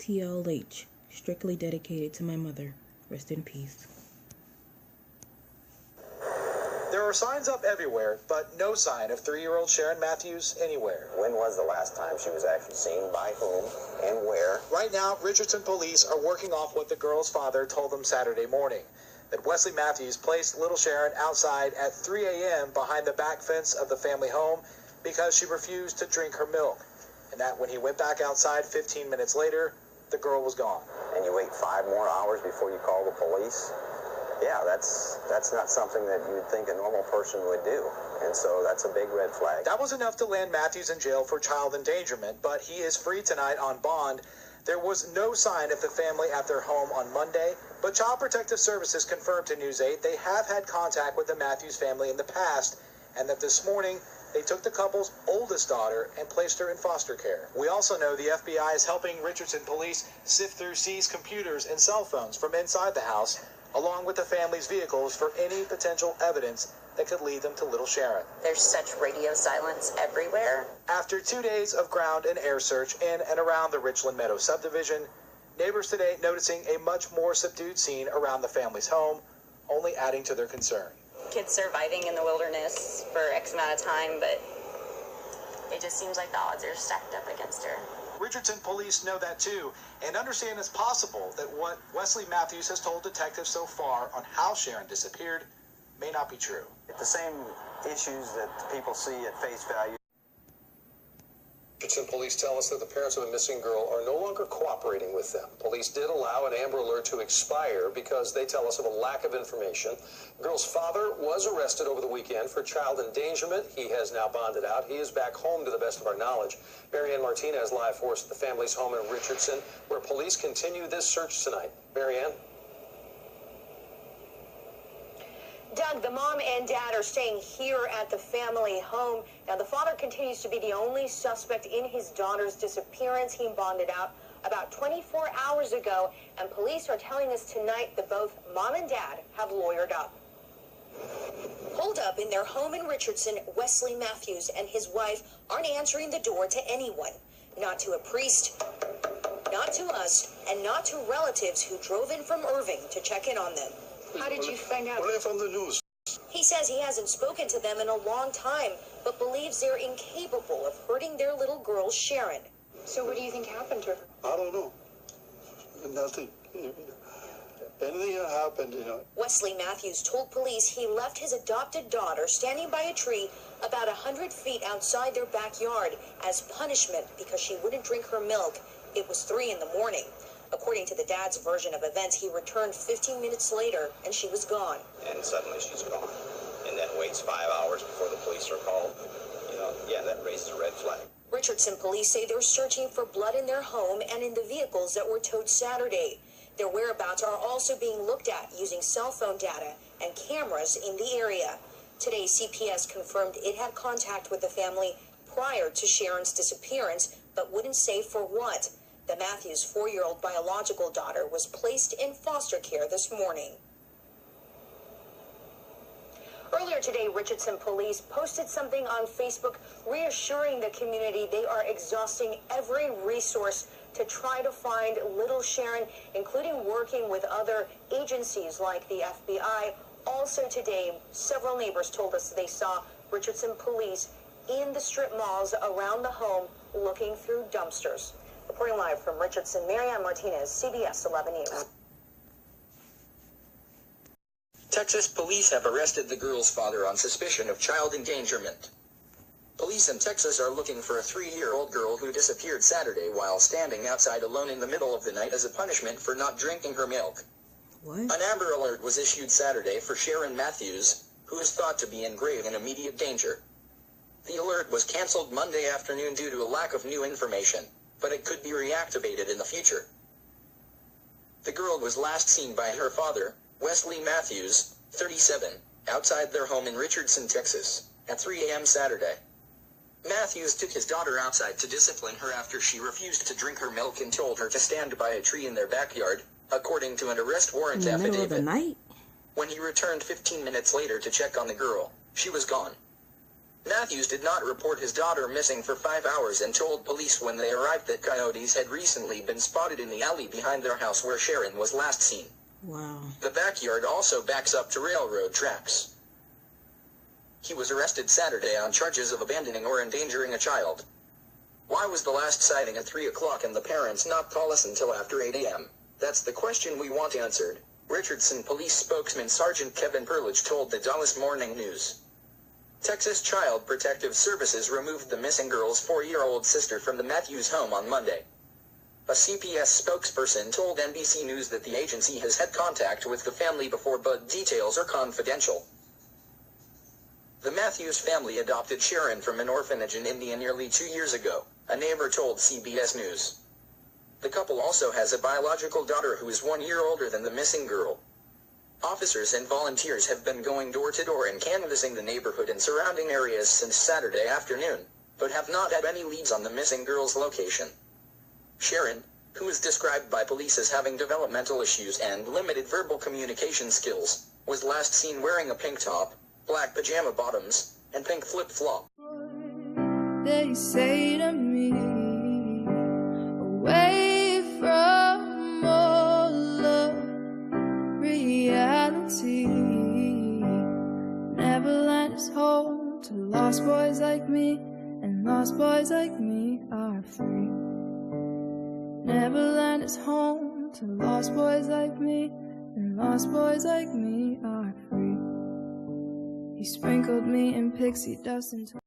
T.L.H, strictly dedicated to my mother. Rest in peace. There are signs up everywhere, but no sign of 3-year-old Sharon Matthews anywhere. When was the last time she was actually seen, by whom, and where? Right now, Richardson police are working off what the girl's father told them Saturday morning, that Wesley Matthews placed little Sharon outside at 3 a.m. behind the back fence of the family home because she refused to drink her milk, and that when he went back outside 15 minutes later, the girl was gone. And you wait 5 more hours before you call the police? Yeah, that's not something that you'd think a normal person would do. And so that's a big red flag. That was enough to land Matthews in jail for child endangerment, but he is free tonight on bond. There was no sign of the family at their home on Monday, but Child Protective Services confirmed to News 8 they have had contact with the Matthews family in the past, and that this morning they took the couple's oldest daughter and placed her in foster care. We also know the FBI is helping Richardson police sift through seized computers and cell phones from inside the house, along with the family's vehicles for any potential evidence that could lead them to little Sharon. There's such radio silence everywhere. After 2 days of ground and air search in and around the Richland Meadow subdivision, neighbors today noticing a much more subdued scene around the family's home, only adding to their concern. Kids surviving in the wilderness for X amount of time, but it just seems like the odds are stacked up against her. Richardson police know that too, and understand it's possible that what Wesley Matthews has told detectives so far on how Sharon disappeared may not be true. The same issues that people see at face value. Richardson police tell us that the parents of a missing girl are no longer cooperating with them. Police did allow an Amber Alert to expire because they tell us of a lack of information. The girl's father was arrested over the weekend for child endangerment. He has now bonded out. He is back home to the best of our knowledge. Marianne Martinez live for us at the family's home in Richardson, where police continue this search tonight. Marianne? Doug, the mom and dad are staying here at the family home. Now, the father continues to be the only suspect in his daughter's disappearance. He bonded out about 24 hours ago, and police are telling us tonight that both mom and dad have lawyered up. Holed up in their home in Richardson, Wesley Matthews and his wife aren't answering the door to anyone. Not to a priest, not to us, and not to relatives who drove in from Irving to check in on them. How did you find out? Only from the news. He says he hasn't spoken to them in a long time, but believes they're incapable of hurting their little girl, Sharon. So what do you think happened to her? I don't know. Nothing. Anything that happened, Wesley Matthews told police he left his adopted daughter standing by a tree about 100 feet outside their backyard as punishment because she wouldn't drink her milk. It was 3 in the morning. According to the dad's version of events, he returned 15 minutes later, and she was gone. And suddenly she's gone. And then waits 5 hours before the police are called. Yeah, that raises a red flag. Richardson police say they're searching for blood in their home and in the vehicles that were towed Saturday. Their whereabouts are also being looked at using cell phone data and cameras in the area. Today, CPS confirmed it had contact with the family prior to Sharon's disappearance, but wouldn't say for what. The Matthews' 4-year-old biological daughter was placed in foster care this morning. Earlier today, Richardson police posted something on Facebook reassuring the community they are exhausting every resource to try to find little Sharon, including working with other agencies like the FBI. Also today, several neighbors told us they saw Richardson police in the strip malls around the home looking through dumpsters. Reporting live from Richardson, Marianne Martinez, CBS 11 News. Texas police have arrested the girl's father on suspicion of child endangerment. Police in Texas are looking for a 3-year-old girl who disappeared Saturday while standing outside alone in the middle of the night as a punishment for not drinking her milk. What? An Amber Alert was issued Saturday for Sharon Matthews, who is thought to be in grave and immediate danger. The alert was canceled Monday afternoon due to a lack of new information, but it could be reactivated in the future. The girl was last seen by her father, Wesley Matthews, 37, outside their home in Richardson, Texas, at 3 a.m. Saturday. Matthews took his daughter outside to discipline her after she refused to drink her milk and told her to stand by a tree in their backyard, according to an arrest warrant In the middle affidavit. of the night? When he returned 15 minutes later to check on the girl, she was gone. Matthews did not report his daughter missing for 5 hours and told police when they arrived that coyotes had recently been spotted in the alley behind their house where Sharon was last seen. Wow. The backyard also backs up to railroad tracks. He was arrested Saturday on charges of abandoning or endangering a child. Why was the last sighting at 3 o'clock and the parents not call us until after 8 a.m.? That's the question we want answered, Richardson Police spokesman Sergeant Kevin Perlich told the Dallas Morning News. Texas Child Protective Services removed the missing girl's 4-year-old sister from the Matthews home on Monday. A CPS spokesperson told NBC News that the agency has had contact with the family before, but details are confidential. The Matthews family adopted Sharon from an orphanage in India nearly 2 years ago, a neighbor told CBS News. The couple also has a biological daughter who is 1 year older than the missing girl. Officers and volunteers have been going door to door and canvassing the neighborhood and surrounding areas since Saturday afternoon, but have not had any leads on the missing girl's location. Sharon, who is described by police as having developmental issues and limited verbal communication skills, was last seen wearing a pink top, black pajama bottoms, and pink flip-flop. They say to me, away from all of reality. Neverland is home to lost boys like me, and lost boys like me are free. Neverland is home to lost boys like me, and lost boys like me are free. He sprinkled me in pixie dust and